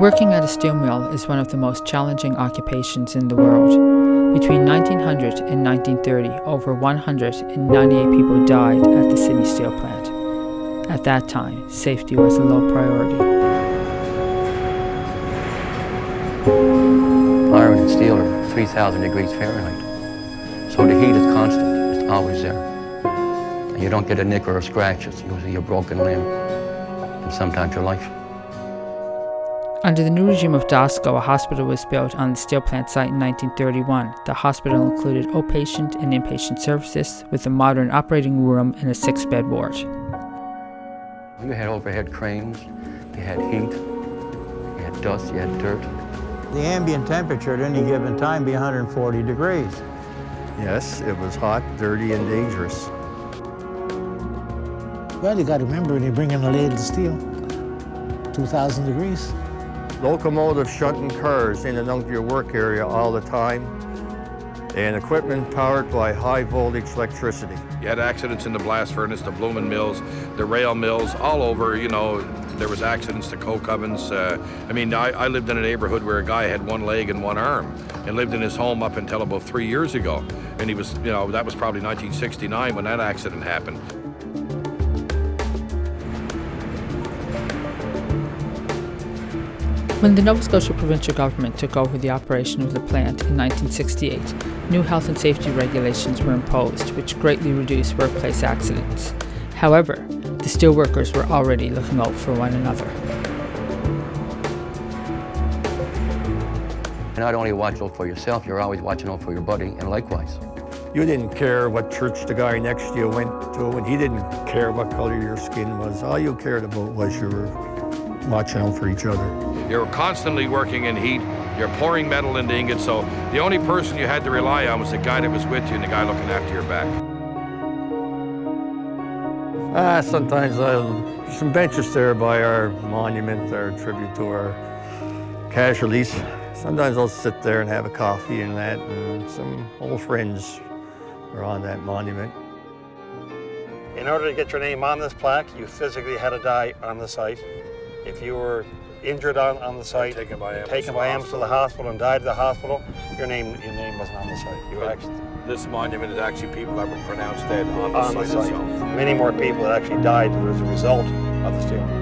Working at a steel mill is one of the most challenging occupations in the world. Between 1900 and 1930, over 198 people died at the Sydney Steel Plant. At that time, safety was a low priority. Iron and steel are 3,000 degrees Fahrenheit. So the heat is constant, it's always there. And you don't get a nick or a scratch, it's usually a broken limb, and sometimes your life. Under the new regime of DOSCO, a hospital was built on the steel plant site in 1931. The hospital included outpatient and inpatient services with a modern operating room and a 6-bed ward. You had overhead cranes, you had heat, you had dust, you had dirt. The ambient temperature at any given time be 140 degrees. Yes, it was hot, dirty, and dangerous. Well, you got to remember, they bring in a ladle of steel, 2,000 degrees. Locomotive shunting cars in and out of your work area all the time, and equipment powered by high voltage electricity. You had accidents in the blast furnace, the blooming mills, the rail mills, all over, you know, there was accidents to coke ovens. I lived in a neighborhood where a guy had one leg and one arm and lived in his home up until about 3 years ago. And he was, that was probably 1969 when that accident happened. When the Nova Scotia provincial government took over the operation of the plant in 1968, new health and safety regulations were imposed, which greatly reduced workplace accidents. However, the steelworkers were already looking out for one another. You're not only watching out for yourself, you're always watching out for your buddy, and likewise. You didn't care what church the guy next to you went to, and he didn't care what color your skin was. All you cared about was you were watching out for each other. You're constantly working in heat, you're pouring metal into ingots, so the only person you had to rely on was the guy that was with you and the guy looking after your back. Sometimes some benches there by our monument, our tribute to our casualties. Sometimes I'll sit there and have a coffee and that, and some old friends are on that monument. In order to get your name on this plaque, you physically had to die on the site. If you were injured on the site, taken by ambulance to the hospital and died at the hospital, your name wasn't on the site. This monument is actually people that were pronounced dead on the site itself. Many more people that actually died as a result of the steel.